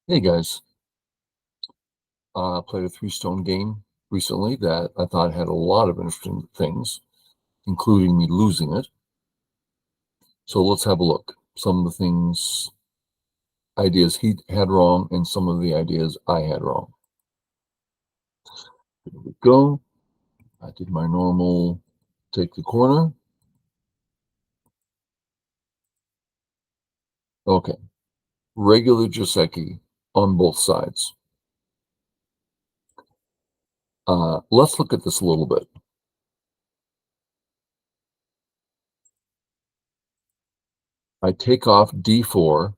Hey guys, played a three-stone game recently that I thought had a lot of interesting things, including me losing it. So let's have a look. Some of the things, ideas he had wrong, and some of the ideas I had wrong. Here we go. I did my normal take the corner. Okay, regular Joseki on both sides. Let's look at this a little bit. I take off D4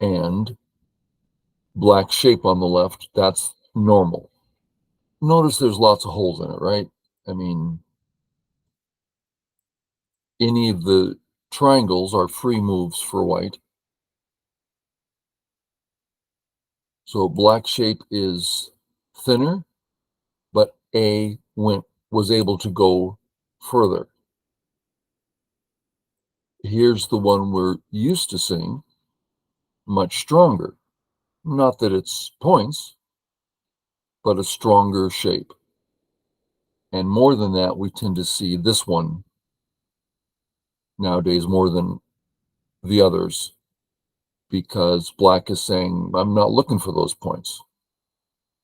and black shape on the left. That's normal. Notice there's lots of holes in it, right? I mean, any of the triangles are free moves for white. So black shape is thinner, but A was able to go further. Here's the one we're used to seeing, much stronger. Not that it's points, but a stronger shape. And more than that, we tend to see this one nowadays more than the others because black is saying, I'm not looking for those points.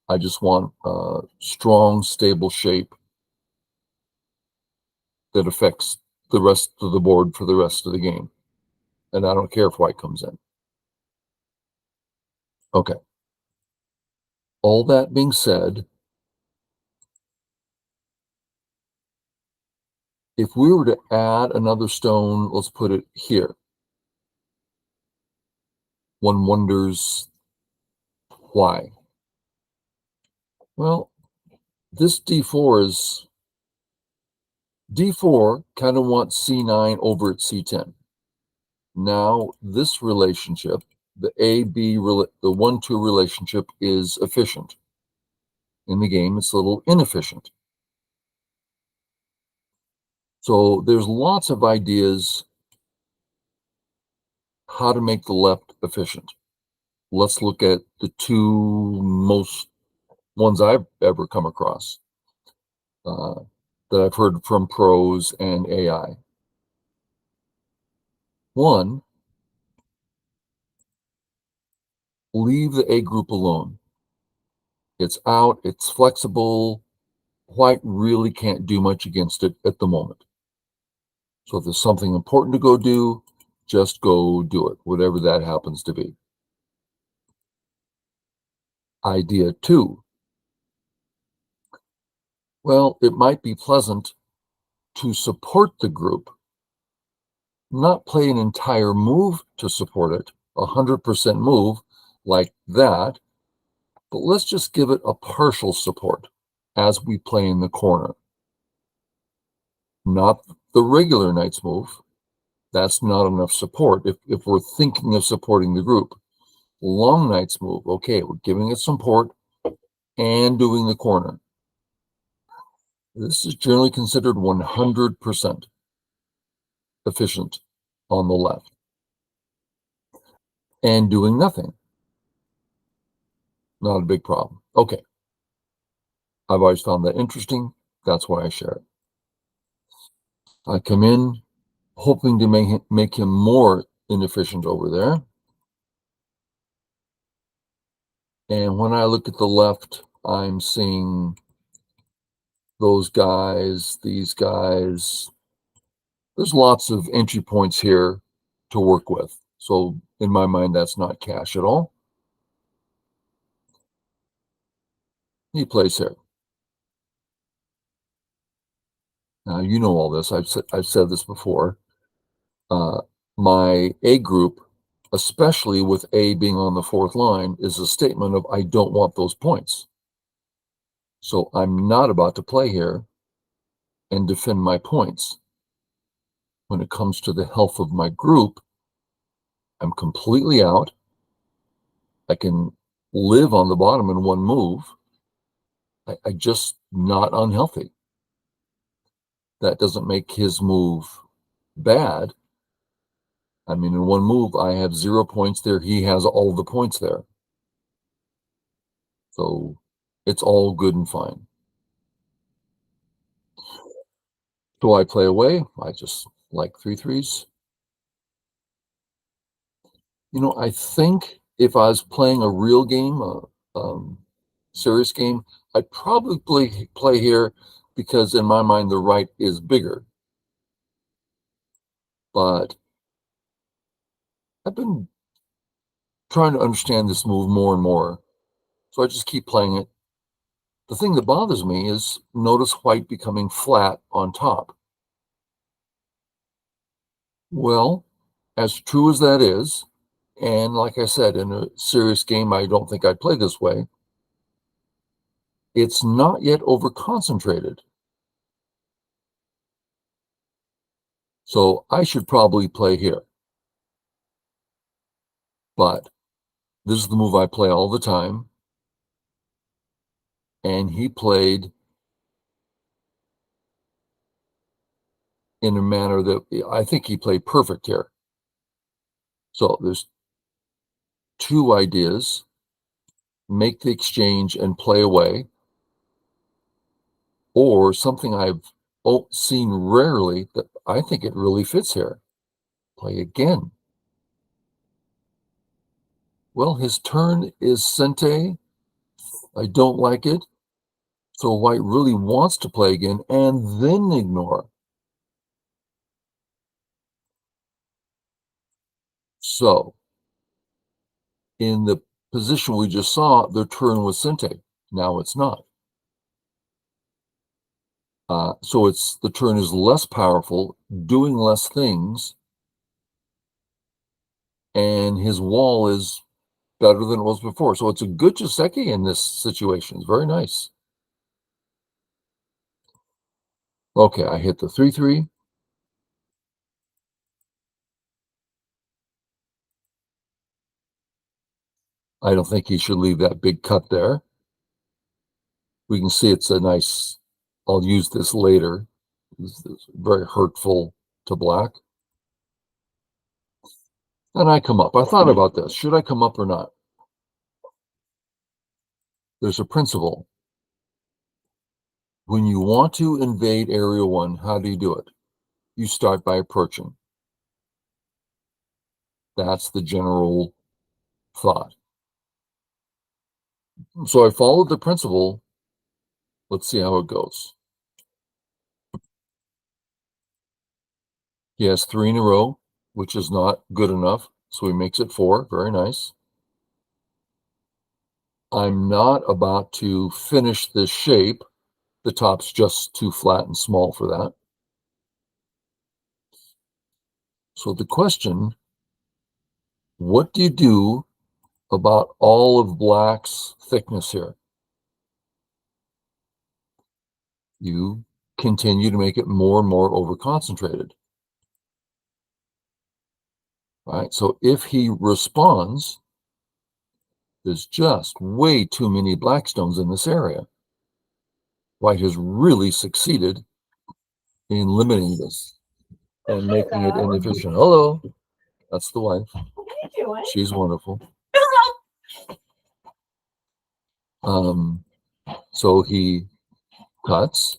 I just want a strong, stable shape that affects the rest of the board for the rest of the game. And I don't care if white comes in. Okay. All that being said, if we were to add another stone, let's put it here. One wonders why. Well, this D4 kind of wants C9 over at C10. Now, this relationship, the A-B, the 1-2 relationship is efficient. In the game, it's a little inefficient. So there's lots of ideas how to make the left efficient. Let's look at the two most ones I've ever come across uh, that I've heard from pros and AI. One, leave the A group alone. It's out, it's flexible. White really can't do much against it at the moment. So if there's something important to go do, just go do it, whatever that happens to be. Idea two, well, it might be pleasant to support the group, not play an entire move to support it, 100% move like that, but let's just give it a partial support as we play in the corner. Not the regular knight's move. That's not enough support if we're thinking of supporting the group. Long knight's move, okay, we're giving it support and doing the corner. This is generally considered 100% efficient on the left and doing nothing. Not a big problem. Okay. I've always found that interesting. That's why I share it. I come in hoping to make him more inefficient over there. And when I look at the left, I'm seeing those guys, these guys. There's lots of entry points here to work with. So in my mind, that's not cash at all. He plays here. Now, you know all this. I've said this before. Uh, my A group, especially with A being on the fourth line, is a statement of I don't want those points. So I'm not about to play here and defend my points. When it comes to the health of my group, I'm completely out. I can live on the bottom in one move. I just not unhealthy. That doesn't make his move bad. I mean, in one move, I have 0 points there. He has all the points there. So it's all good and fine. So I play away. I just like 3/3s. I think if I was playing a real game, serious game, I'd probably play here because in my mind, the right is bigger. But I've been trying to understand this move more and more. So I just keep playing it. The thing that bothers me is notice white becoming flat on top. Well, as true as that is, and like I said, in a serious game, I don't think I'd play this way. It's not yet over-concentrated. So I should probably play here. But this is the move I play all the time. And he played in a manner that I think he played perfect here. So there's two ideas. Make the exchange and play away. Or something I've seen rarely that I think it really fits here. Play again. Well, his turn is Sente. I don't like it. So white really wants to play again and then ignore. So in the position we just saw, their turn was Sente. Now it's not. So the turn is less powerful, doing less things, and his wall is better than it was before. So it's a good Joseki in this situation. It's very nice. Okay, I hit the 3/3. I don't think he should leave that big cut there. We can see it's a nice, I'll use this later. It's very hurtful to black. And I come up. I thought about this. Should I come up or not? There's a principle. When you want to invade Area 1, how do you do it? You start by approaching. That's the general thought. So I followed the principle. Let's see how it goes. He has 3 in a row, which is not good enough. So he makes it 4. Very nice. I'm not about to finish this shape. The top's just too flat and small for that. So the question, what do you do about all of black's thickness here? You continue to make it more and more over-concentrated. Right? So if he responds, there's just way too many black stones in this area. White has really succeeded in limiting this and making it inefficient. Hello, that's the wife. She's wonderful. So he cuts.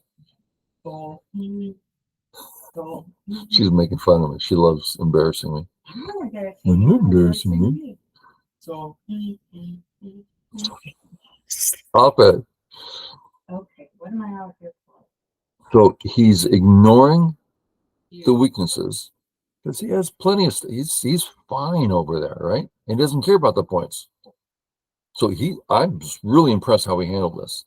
She's making fun of me. She loves embarrassing me. I'm not embarrassing me. Stop it. Okay, what am I out here for? So he's ignoring the weaknesses because he has plenty of. He's fine over there, right? He doesn't care about the points. So I'm just really impressed how he handled this.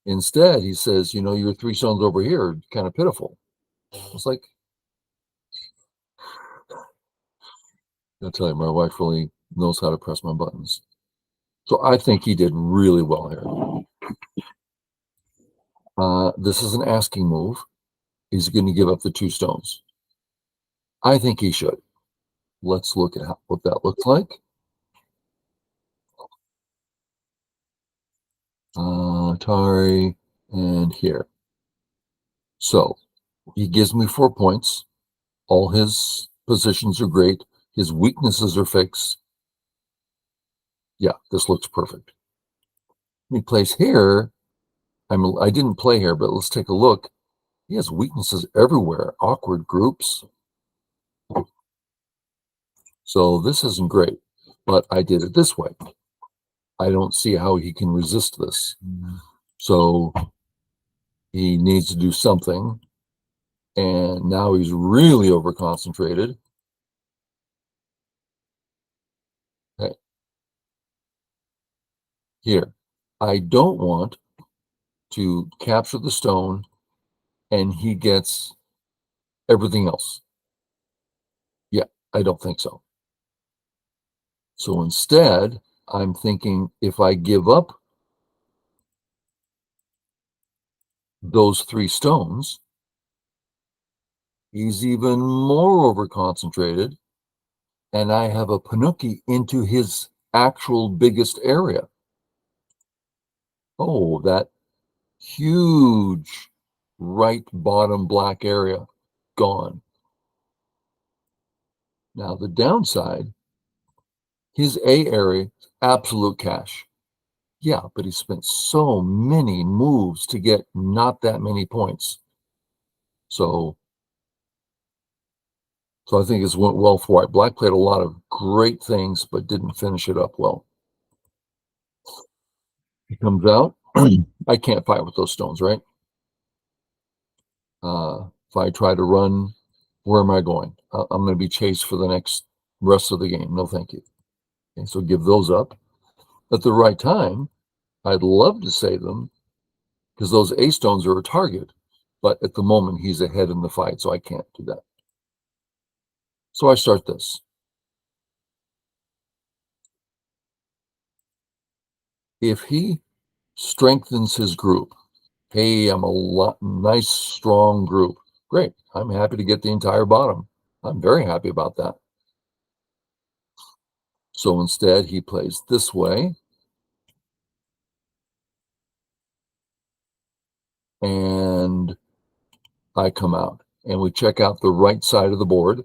Instead, he says, your 3 stones over here are kind of pitiful. It's like, I'll tell you, my wife really knows how to press my buttons. So I think he did really well here. This is an asking move. He's going to give up the 2 stones. I think he should. Let's look at what that looks like. Atari, and here. So he gives me 4 points. All his positions are great. His weaknesses are fixed. Yeah, this looks perfect. He plays here. I didn't play here, but let's take a look. He has weaknesses everywhere, awkward groups. So this isn't great, but I did it this way. I don't see how he can resist this. So he needs to do something. And now he's really over concentrated. Okay. Here, I don't want to capture the stone and he gets everything else. Yeah, I don't think so. So instead, I'm thinking if I give up those 3 stones, he's even more over concentrated, and I have a Panuki into his actual biggest area. Oh, that huge right bottom black area gone. Now the downside, his A area, absolute cash. Yeah, but he spent so many moves to get not that many points. So I think it's went well for White. Black played a lot of great things, but didn't finish it up well. He comes out. I can't fight with those stones, right? If I try to run, where am I going? I'm going to be chased for the next rest of the game. No, thank you. Okay, so give those up. At the right time, I'd love to save them because those A stones are a target. But at the moment, he's ahead in the fight, so I can't do that. So I start this. If he strengthens his group, hey, I'm a nice, strong group. Great. I'm happy to get the entire bottom. I'm very happy about that. So instead, he plays this way. And I come out. And we check out the right side of the board.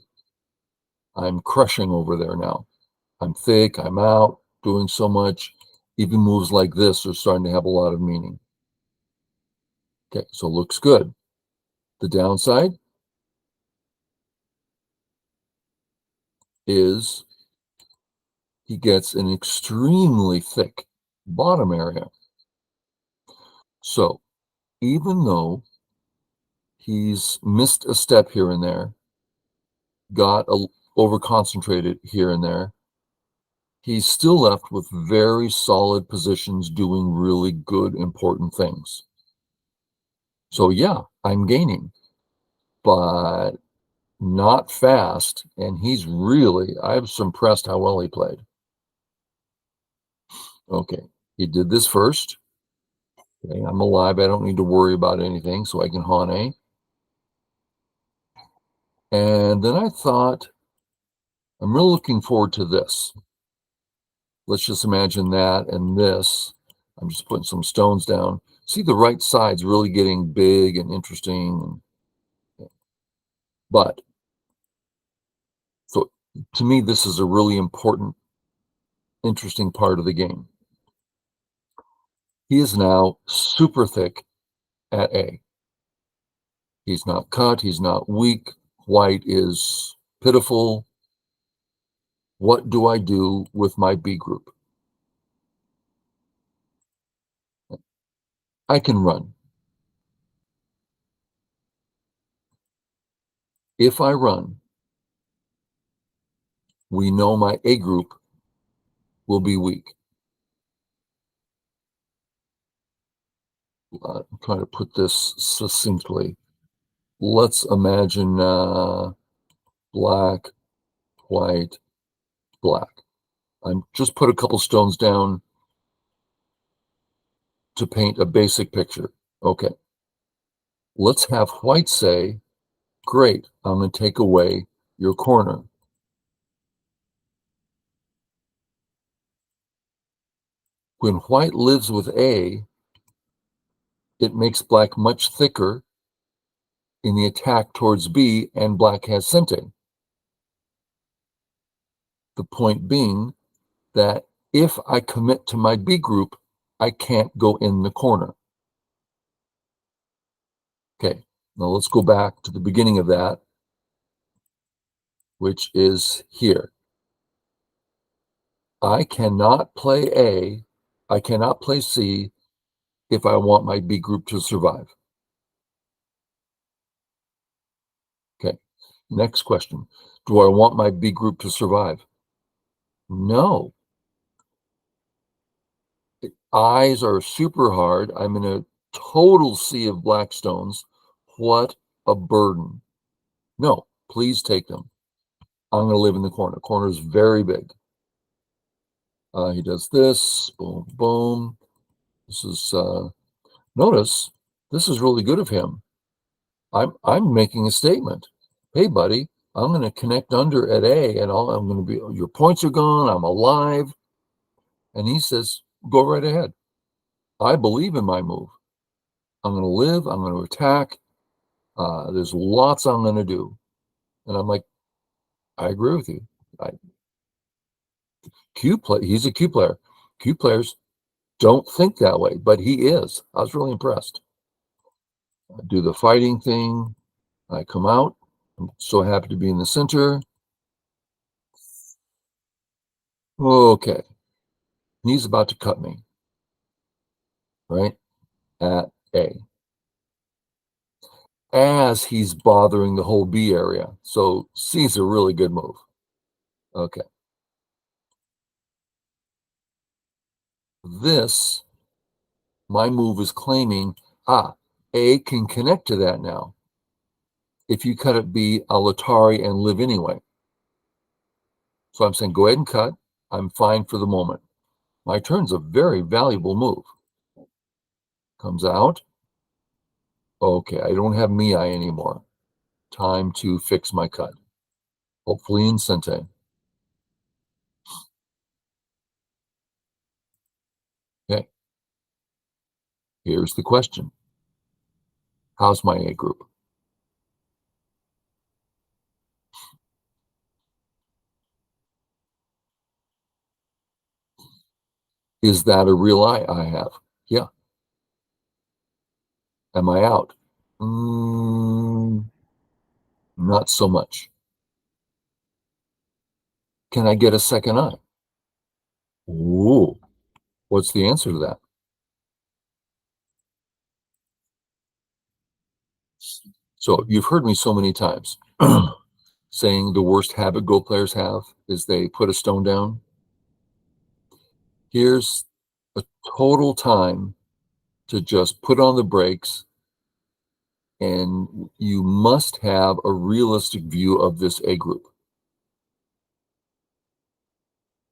I'm crushing over there now. I'm thick. I'm out, doing so much. Even moves like this are starting to have a lot of meaning. Okay, so looks good. The downside is he gets an extremely thick bottom area. So even though he's missed a step here and there, got over concentrated here and there, he's still left with very solid positions doing really good, important things. So yeah, I'm gaining, but not fast. And I was impressed how well he played. Okay, he did this first. Okay, I'm alive. I don't need to worry about anything, so I can Hane. And then I thought, I'm really looking forward to this. Let's just imagine that and this. I'm just putting some stones down. See, the right side's really getting big and interesting. But so to me, this is a really important, interesting part of the game. He is now super thick at A. He's not cut. He's not weak. White is pitiful. What do I do with my B group? I can run. If I run, we know my A group will be weak. I'm trying to put this succinctly. Let's imagine black, white, black. I'm just put a couple stones down to paint a basic picture. Okay. Let's have white say, great, I'm going to take away your corner. When white lives with A, it makes black much thicker in the attack towards B, and black has scenting. The point being that if I commit to my B group, I can't go in the corner. Okay, now let's go back to the beginning of that, which is here. I cannot play A, I cannot play C if I want my B group to survive. Okay, next question. Do I want my B group to survive? No. Eyes are super hard. I'm in a total sea of black stones. What a burden. No, please take them. I'm going to live in the corner. Corner is very big. He does this, boom, boom. This is, notice, this is really good of him. I'm making a statement. Hey, buddy, I'm going to connect under at A, and I'm going to be, your points are gone. I'm alive. And he says, go right ahead. I believe in my move. I'm going to live. I'm going to attack. There's lots I'm going to do. And I'm like, I agree with you. He's a Q player. Q players don't think that way, but he is. I was really impressed. I do the fighting thing. I come out. I'm so happy to be in the center. Okay. He's about to cut me, right? At A. As he's bothering the whole B area. So C's a really good move. Okay. This, my move is claiming, A can connect to that now. If you cut at B, I'll Atari and live anyway. So I'm saying, go ahead and cut. I'm fine for the moment. My turn's a very valuable move. Comes out. Okay, I don't have Mii anymore. Time to fix my cut. Hopefully in Sente. Okay. Here's the question. How's my A group? Is that a real eye I have? Yeah. Am I out? Not so much. Can I get a second eye? Ooh. What's the answer to that? So you've heard me so many times saying the worst habit Go players have is they put a stone down. Here's a total time to just put on the brakes, and you must have a realistic view of this A group.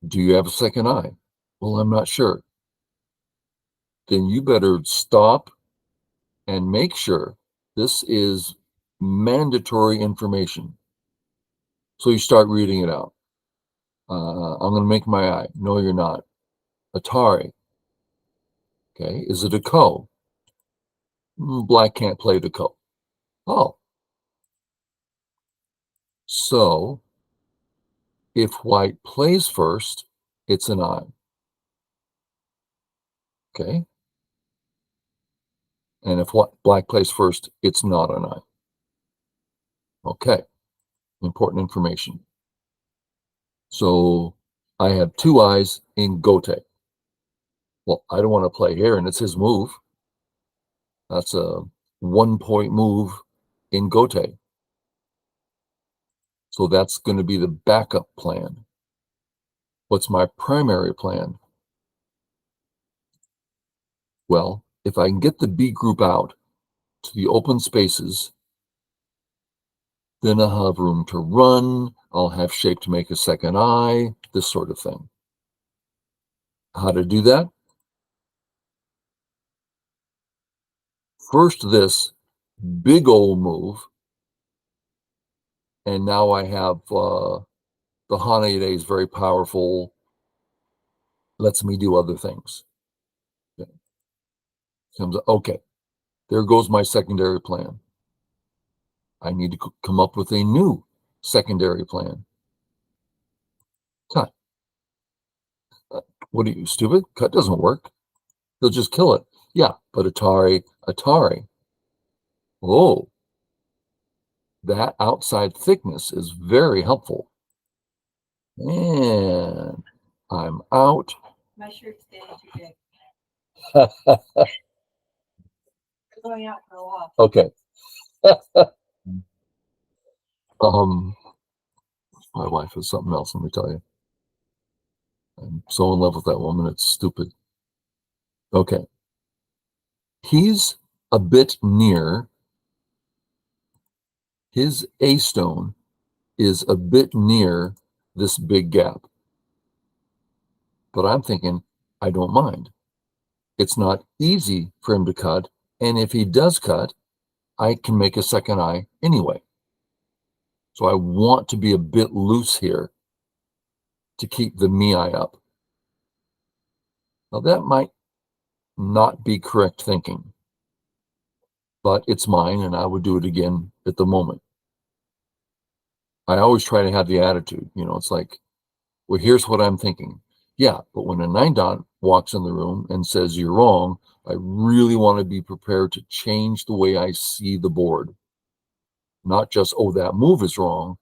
Do you have a second eye? Well, I'm not sure. Then you better stop and make sure. This is mandatory information. So you start reading it out. I'm going to make my eye. No, you're not. Atari. Okay. Is it a ko? Black can't play the ko. Oh, so if white plays first, it's an I. Okay. And if black plays first, it's not an I. Okay. Important information. So I have two eyes in Gote. Well, I don't want to play here, and it's his move. That's a 1-point move in Gote. So that's going to be the backup plan. What's my primary plan? Well, if I can get the B group out to the open spaces, then I'll have room to run. I'll have shape to make a second eye, this sort of thing. How to do that? First, this big old move. And now I have the Hanade is very powerful, lets me do other things. Okay, there goes my secondary plan. I need to come up with a new secondary plan. What are you, stupid? Cut doesn't work. They'll just kill it. Yeah, but Atari. Oh, that outside thickness is very helpful. And I'm out. My shirt's getting too big. Going out for a walk. Okay. My wife is something else, let me tell you. I'm so in love with that woman, it's stupid. Okay. He's a bit near, his A stone is a bit near this big gap. But I'm thinking, I don't mind. It's not easy for him to cut, and if he does cut, I can make a second eye anyway. So I want to be a bit loose here to keep the me eye up. Now that might not be correct thinking, but it's mine and I would do it again at the moment. I always try to have the attitude, it's like, well, here's what I'm thinking. Yeah, but when a 9-dot walks in the room and says you're wrong, I really want to be prepared to change the way I see the board. Not just, oh, that move is wrong,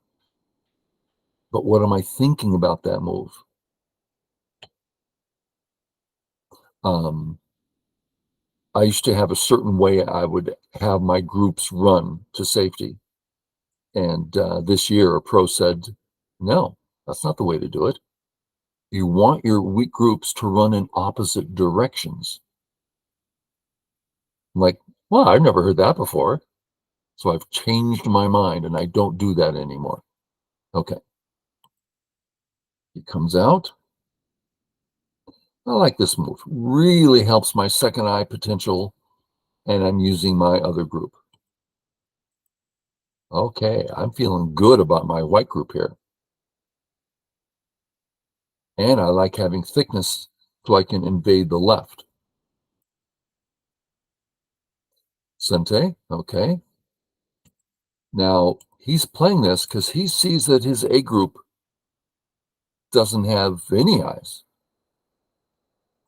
but what am I thinking about that move? I used to have a certain way I would have my groups run to safety. And this year, a pro said, no, that's not the way to do it. You want your weak groups to run in opposite directions. I'm like, well, I've never heard that before. So I've changed my mind and I don't do that anymore. Okay. He comes out. I like this move. Really helps my second eye potential, and I'm using my other group. Okay, I'm feeling good about my white group here. And I like having thickness so I can invade the left. Sente, okay. Now, he's playing this because he sees that his A group doesn't have any eyes.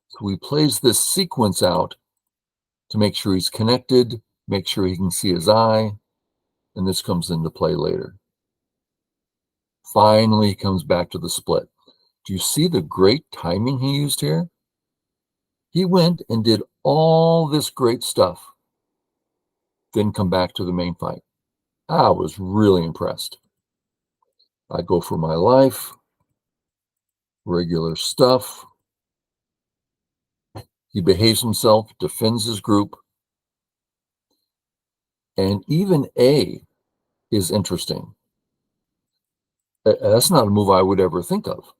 So he plays this sequence out to make sure he's connected, make sure he can see his eye, and this comes into play later. Finally, he comes back to the split. Do you see the great timing he used here? He went and did all this great stuff, then come back to the main fight. I was really impressed. I go for my life, regular stuff. He behaves himself, defends his group. And even A is interesting. That's not a move I would ever think of.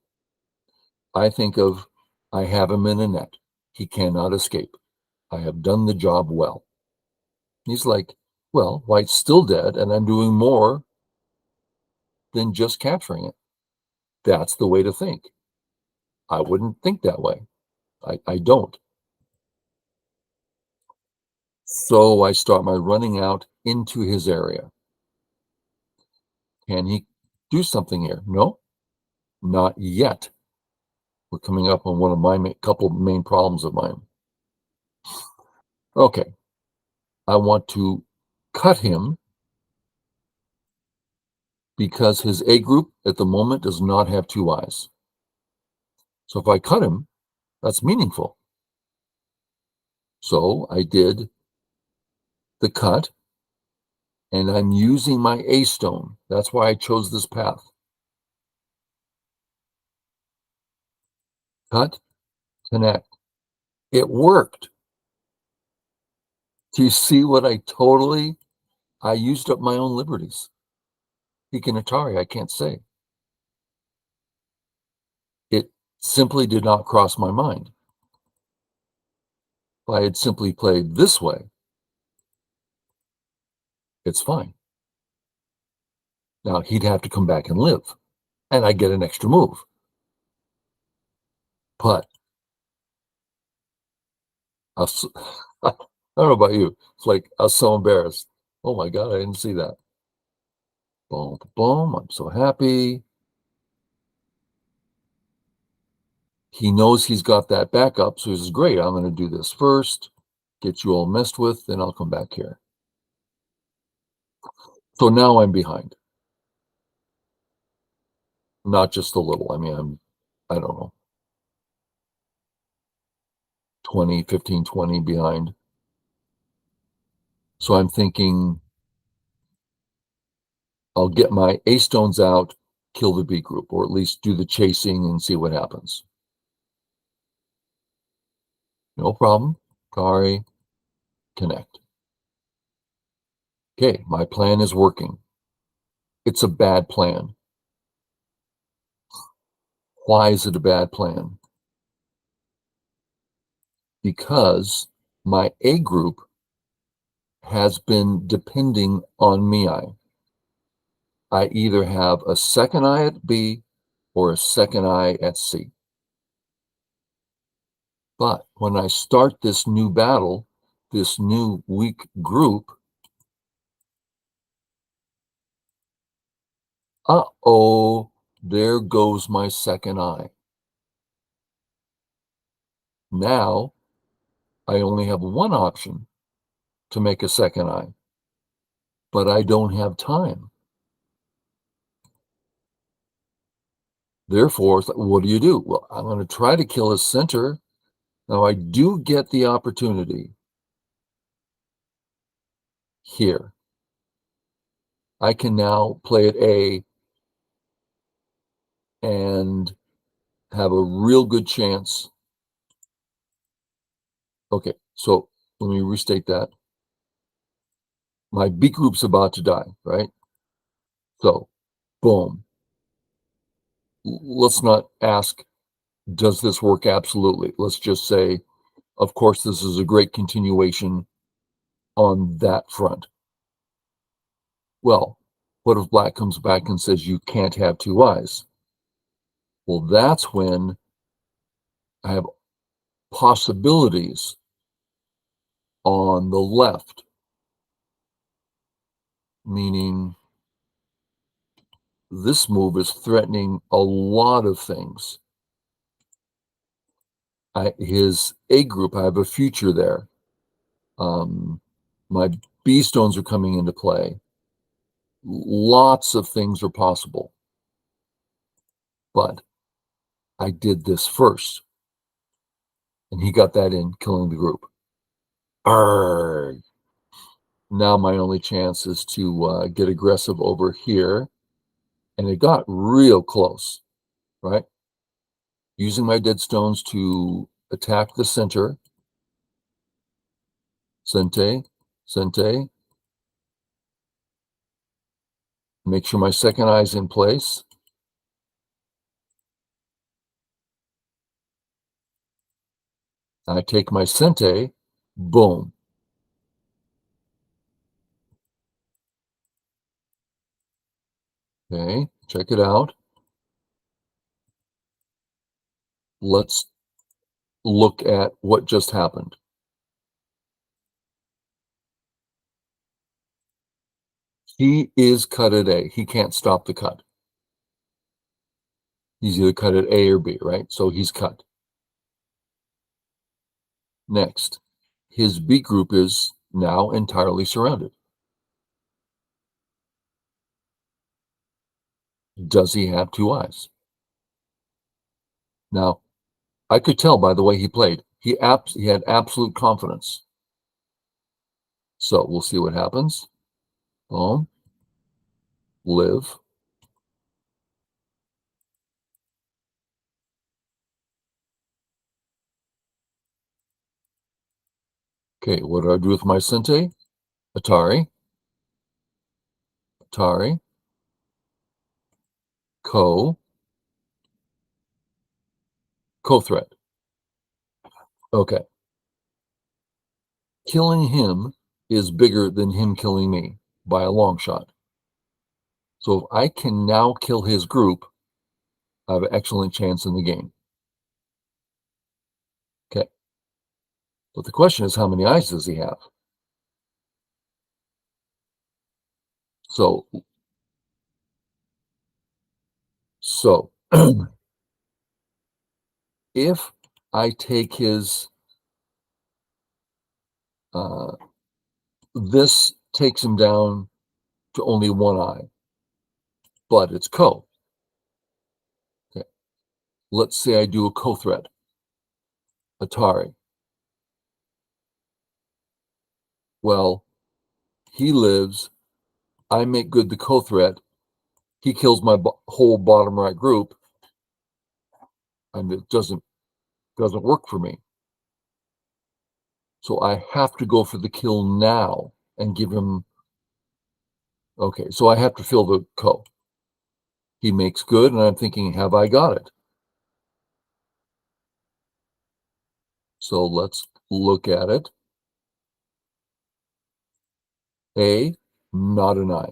I think of, I have him in a net. He cannot escape. I have done the job well. He's like, well, white's still dead, and I'm doing more than just capturing it. That's the way to think. I wouldn't think that way. I don't. So I start my running out into his area. Can he do something here? No, not yet. We're coming up on one of my couple main problems of mine. Okay, I want to cut him because his A group at the moment does not have two eyes. So if I cut him, that's meaningful. So I did the cut, and I'm using my A stone. That's why I chose this path. Cut, connect. It worked. Do you see what I used up my own liberties. He can Atari, I can't say. It simply did not cross my mind. If I had simply played this way, it's fine. Now he'd have to come back and live, and I get an extra move. But I don't know about you. It's like I was so embarrassed. Oh my God, I didn't see that. Boom, boom. I'm so happy. he knows he's got that backup, so he says, great, I'm going to do this first, get you all messed with, then I'll come back here. So now I'm behind. Not just a little. I mean, I don't know, 20, 15, 20 behind. So I'm thinking I'll get my A stones out, kill the B group, or at least do the chasing and see what happens. No problem. Kari, connect. Okay, my plan is working. It's a bad plan. Why is it a bad plan? Because my A group has been depending on me. I either have a second eye at B or a second eye at C. But when I start this new battle, this new weak group, uh-oh, there goes my second eye. Now, I only have one option to make a second eye, but I don't have time. Therefore, what do? Well, I'm going to try to kill his center. Now, I do get the opportunity here. I can now play at A and have a real good chance. Okay, so let me restate that. My B group's about to die, right? So, boom. Let's not ask, does this work? Absolutely. Let's just say, of course, this is a great continuation on that front. Well, what if black comes back and says you can't have two eyes? Well, that's when I have possibilities on the left, meaning this move is threatening a lot of things. His A group, I have a future there. My B stones are coming into play. Lots of things are possible. But I did this first. And he got that in, killing the group. Arrgh. Now my only chance is to get aggressive over here. And it got real close, right? Using my dead stones to attack the center. Sente, Sente. Make sure my second eye is in place. I take my Sente, boom. Okay, check it out. Let's look at what just happened. He is cut at A. He can't stop the cut. He's either cut at A or B, right? So he's cut. Next, his B group is now entirely surrounded. Does he have two eyes? Now, I could tell by the way he played. He had absolute confidence. So we'll see what happens. Boom. Live. Okay, what do I do with my Sente? Atari. Atari. Co-threat. Okay. Killing him is bigger than him killing me by a long shot. So if I can now kill his group, I have an excellent chance in the game. Okay. But the question is, how many eyes does he have? So If I take his, this takes him down to only one I, but it's co. Okay. Let's say I do a co-threat, Atari. Well, he lives, I make good the co-threat, he kills my whole bottom right group, and it doesn't work for me. So I have to go for the kill now and give him, okay, so I have to fill the co. He makes good, and I'm thinking, have I got it? So let's look at it. A, not an I.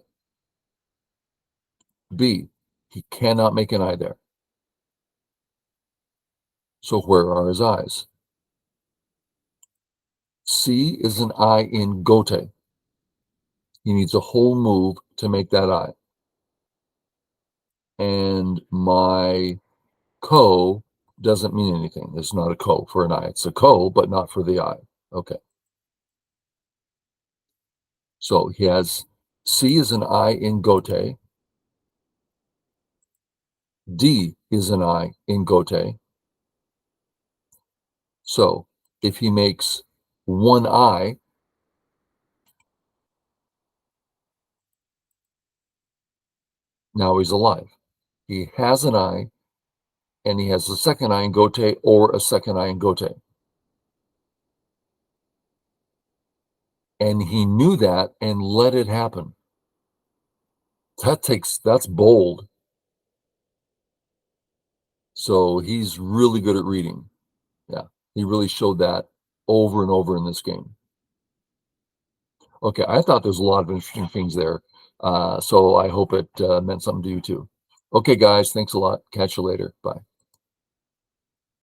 B, he cannot make an I there. So where are his I's? C is an I in Gote. He needs a whole move to make that I. And my ko doesn't mean anything. It's not a ko for an I. It's a ko, but not for the I. Okay. So he has C is an I in Gote. D is an I in Gote. So if he makes one I, now he's alive. He has an I, and he has a second I in Gote or a second I in Gote. And he knew that and let it happen. That's bold. So he's really good at reading. Yeah, he really showed that over and over in this game. Okay, I thought there's a lot of interesting things there. So I hope it meant something to you too. Okay, guys, thanks a lot. Catch you later. Bye.